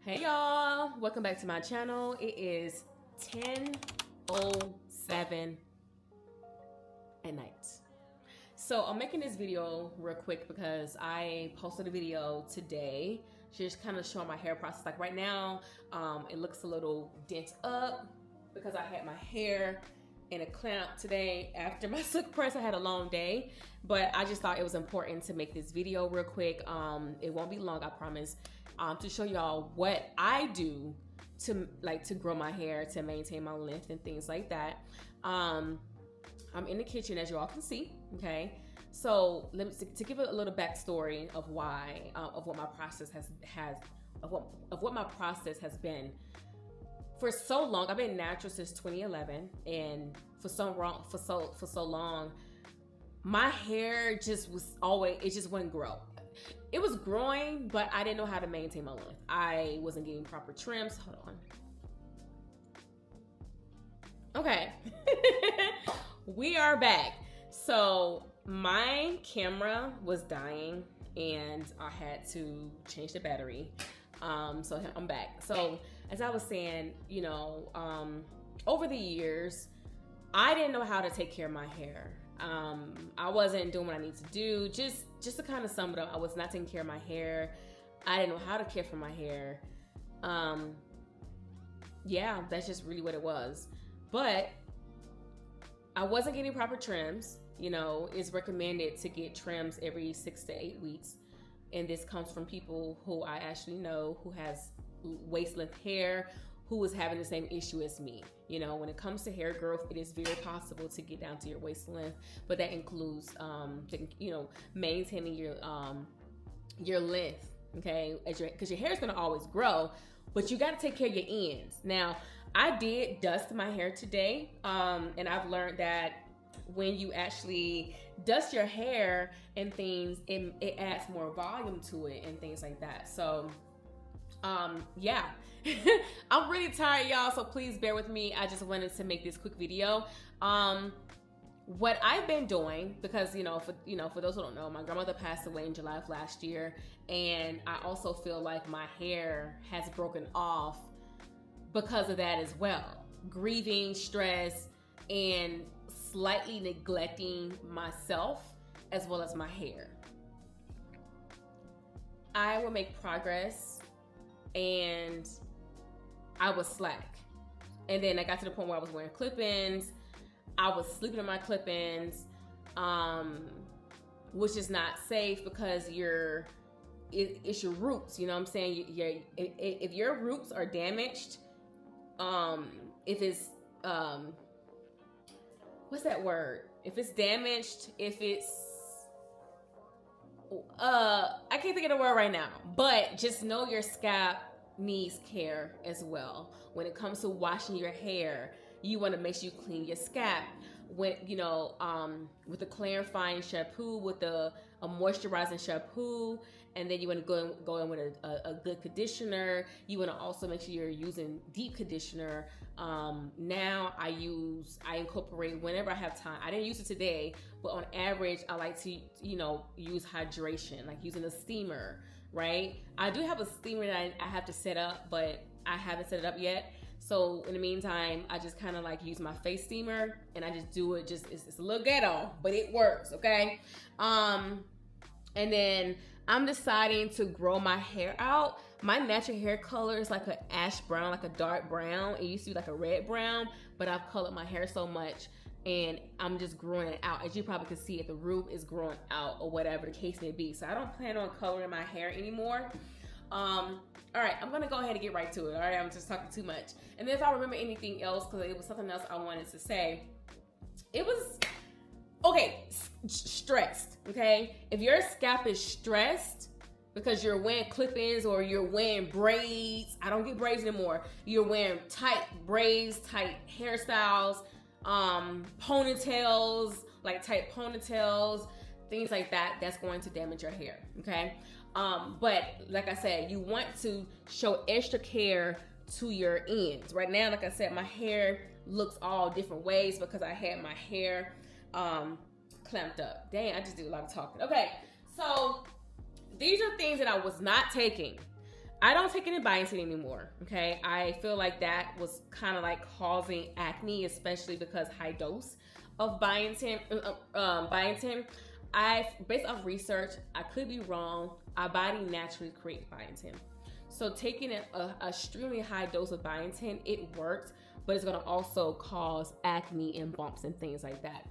Hey y'all, welcome back to my channel. It is 10:07 at night. So I'm making this video real quick because I posted a video today just kind of showing my hair process. Like right now, it looks a little dent up because I had my hair in a clamp today after my silk press. I had a long day, but I just thought it was important to make this video real quick. It won't be long, I promise. To show y'all what I do to grow my hair, to maintain my length and things like that. I'm in the kitchen, as you all can see. Okay, so let me to give a little backstory of why of what my process what my process has been. For so long, I've been natural since 2011, and for so long, my hair just wouldn't grow. It was growing, but I didn't know how to maintain my length. I wasn't getting proper trims. Hold on. Okay. We are back. So my camera was dying and I had to change the battery. So I'm back. So as I was saying, over the years, I didn't know how to take care of my hair. I wasn't doing what I need to do. Just to kind of sum it up, I was not taking care of my hair. I didn't know how to care for my hair. Yeah, that's just really what it was. But I wasn't getting proper trims. It's recommended to get trims every 6 to 8 weeks. And this comes from people who I actually know who has waist length hair, who was having the same issue as me. When it comes to hair growth, it is very possible to get down to your waist length, but that includes, maintaining your length, okay? Because your hair is gonna always grow, but you gotta take care of your ends. Now, I did dust my hair today, and I've learned that when you actually dust your hair and things, it adds more volume to it and things like that. So, yeah. I'm really tired, y'all, so please bear with me. I just wanted to make this quick video. What I've been doing, because for those who don't know, my grandmother passed away in July of last year, and I also feel like my hair has broken off because of that as well. Grieving, stress, and slightly neglecting myself as well as my hair. I will make progress, and I was slack. And then I got to the point where I was wearing clip-ins. I was sleeping in my clip-ins, which is not safe because it's your roots. You know what I'm saying? If your roots are damaged, if it's what's that word? If it's damaged, if it's I can't think of the word right now, but just know your scalp needs care as well. When it comes to washing your hair, you want to make sure you clean your scalp. When with the clarifying shampoo, with a moisturizing shampoo, and then you want to go in with a good conditioner. You want to also make sure you're using deep conditioner. Now I incorporate whenever I have time. I didn't use it today, but on average I like to use hydration, like using a steamer. Right? I do have a steamer that I have to set up, but I haven't set it up yet. So in the meantime, I just kind of use my face steamer, and I just do it. It's a little ghetto, but it works. Okay. And then I'm deciding to grow my hair out. My natural hair color is like an ash brown, like a dark brown. It used to be like a red brown, but I've colored my hair so much, and I'm just growing it out. As you probably can see, the root is growing out, or whatever the case may be. So I don't plan on coloring my hair anymore. All right, I'm gonna go ahead and get right to it. All right, I'm just talking too much. And then if I remember anything else, because it was something else I wanted to say, it was, okay, stressed, okay? If your scalp is stressed because you're wearing clip-ins or you're wearing braids, I don't get braids anymore. You're wearing tight braids, tight hairstyles, ponytails, like tight ponytails, things like that, that's going to damage your hair, okay? But like I said, you want to show extra care to your ends. Right now, like I said, my hair looks all different ways because I had my hair clamped up. Dang, I just do a lot of talking. Okay, so these are things that I was not taking. I don't take any biotin anymore, okay? I feel like that was kind of like causing acne, especially because high dose of biotin. Based off research, I could be wrong, our body naturally creates biotin. So taking a extremely high dose of biotin, it works, but it's gonna also cause acne and bumps and things like that.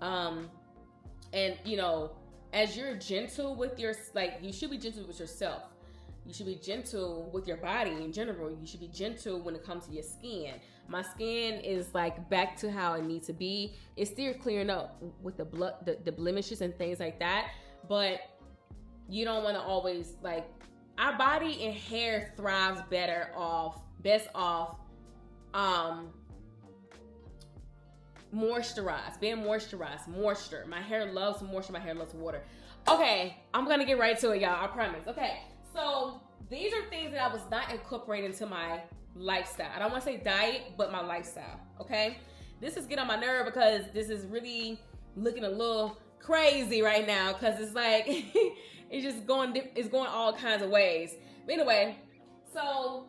And you know, as you're gentle with your, like, you should be gentle with yourself. You should be gentle with your body in general. You should be gentle when it comes to your skin. My skin is like back to how it needs to be. It's still clearing up with the blood, the blemishes and things like that. But you don't want to always, like, our body and hair thrives best off moisturized, being moisturized, moisture. My hair loves moisture, my hair loves water. Okay, I'm gonna get right to it, y'all, I promise. Okay, so these are things that I was not incorporating into my lifestyle. I don't want to say diet, but my lifestyle, okay? This is getting on my nerve because this is really looking a little crazy right now because it's like, it's just going all kinds of ways. But anyway, so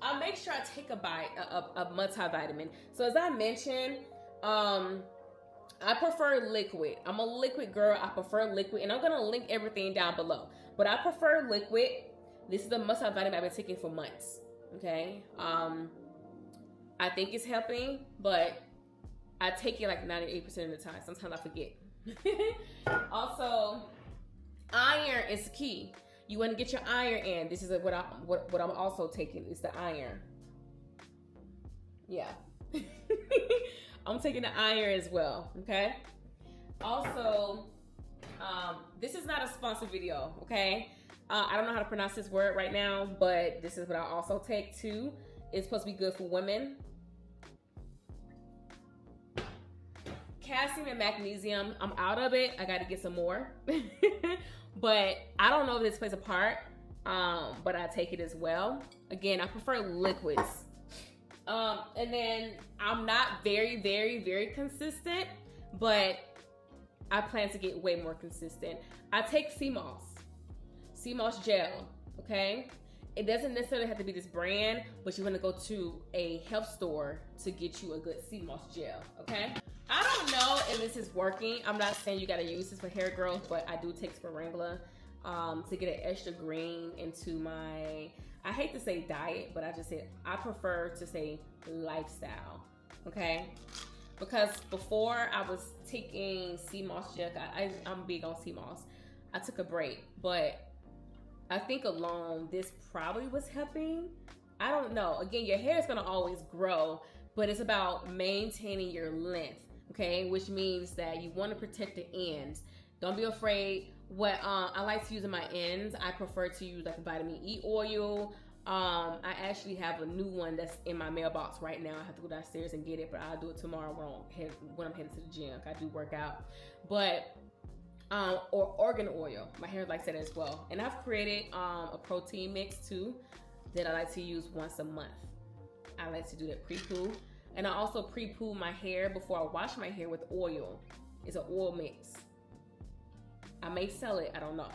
I'll make sure I take a multivitamin. So as I mentioned, I prefer liquid. I'm a liquid girl. I prefer liquid, and I'm gonna link everything down below. But I prefer liquid. This is a multivitamin I've been taking for months. Okay. I think it's helping, but I take it like 98% of the time. Sometimes I forget. Also, iron is key. You want to get your iron in. This is what I'm also taking is the iron. Yeah. I'm taking the iron as well, okay? Also, this is not a sponsored video, okay? I don't know how to pronounce this word right now, but this is what I also take too. It's supposed to be good for women. Calcium and magnesium, I'm out of it. I got to get some more. But I don't know if this plays a part, but I take it as well. Again, I prefer liquids. And then I'm not very, very, very consistent, but I plan to get way more consistent. I take sea moss gel, okay? It doesn't necessarily have to be this brand, but you want to go to a health store to get you a good sea moss gel, okay? I don't know if this is working. I'm not saying you gotta use this for hair growth, but I do take Spirangula to get an extra green into my, I hate to say diet, but I prefer to say lifestyle, okay? Because before I was taking sea moss gel, I'm big on sea moss. I took a break, but I think alone this probably was helping. I don't know. Again, your hair is gonna always grow, but it's about maintaining your length, okay? Which means that you wanna protect the ends. Don't be afraid. What I like to use in my ends, I prefer to use like vitamin E oil. I actually have a new one that's in my mailbox right now. I have to go downstairs and get it, but I'll do it tomorrow when I'm headed to the gym. I do work out. But or organ oil. My hair likes that as well. And I've created a protein mix too that I like to use once a month. I like to do that pre-poo. And I also pre-poo my hair before I wash my hair with oil. It's an oil mix. I may sell it, I don't know.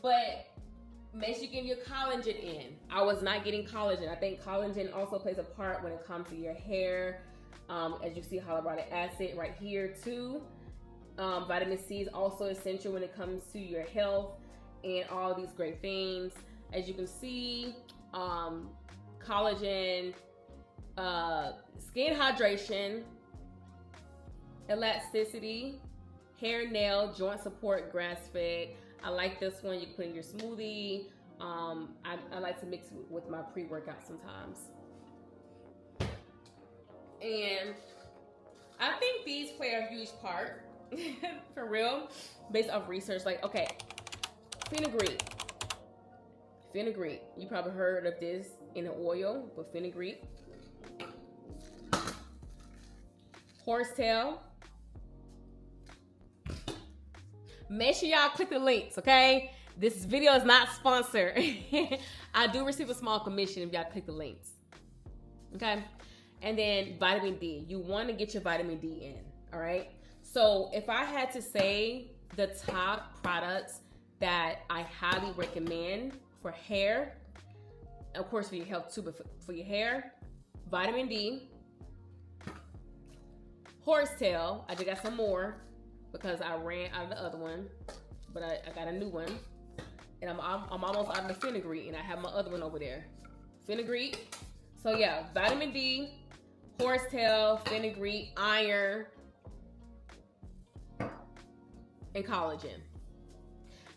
But make sure you get your collagen in. I was not getting collagen. I think collagen also plays a part when it comes to your hair. As you see, hyaluronic acid right here too. Vitamin C is also essential when it comes to your health and all these great things. As you can see, collagen, skin hydration, elasticity, hair, nail, joint support, grass fed. I like this one. You can put in your smoothie. I like to mix it with my pre-workout sometimes. And I think these play a huge part, for real, based off research. Like, okay, fenugreek. Fenugreek. You probably heard of this in an oil, but fenugreek. Horsetail. Make sure y'all click the links, okay? This video is not sponsored. I do receive a small commission if y'all click the links, okay? And then vitamin D. You want to get your vitamin D in, all right? So if I had to say the top products that I highly recommend for hair, of course for your health too, but for your hair, vitamin D, horsetail. I just got some more because I ran out of the other one, but I got a new one. And I'm almost out of the fenugreek, and I have my other one over there. Fenugreek. So yeah, vitamin D, horsetail, fenugreek, iron, and collagen.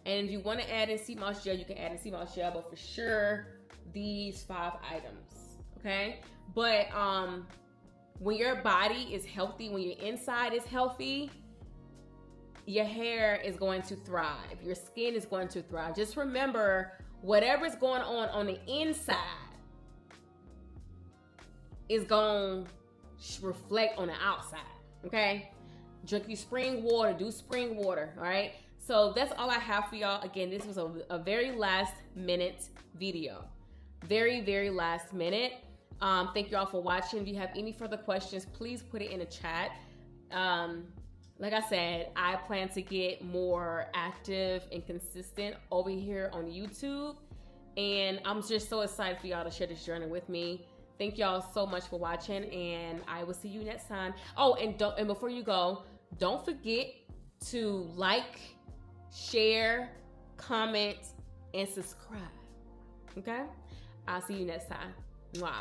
And if you want to add in sea moss gel, you can add in sea moss gel, but for sure, these 5 items, okay? But when your body is healthy, when your inside is healthy, your hair is going to thrive. Your skin is going to thrive. Just remember, whatever's going on the inside is going to reflect on the outside, okay? Drink your spring water, do spring water, all right? So that's all I have for y'all. Again, this was a very last minute video. Very, very last minute. Thank you all for watching. If you have any further questions, please put it in the chat. Like I said, I plan to get more active and consistent over here on YouTube. And I'm just so excited for y'all to share this journey with me. Thank y'all so much for watching, and I will see you next time. Oh, and before you go, don't forget to like, share, comment, and subscribe. Okay? I'll see you next time. Mwah.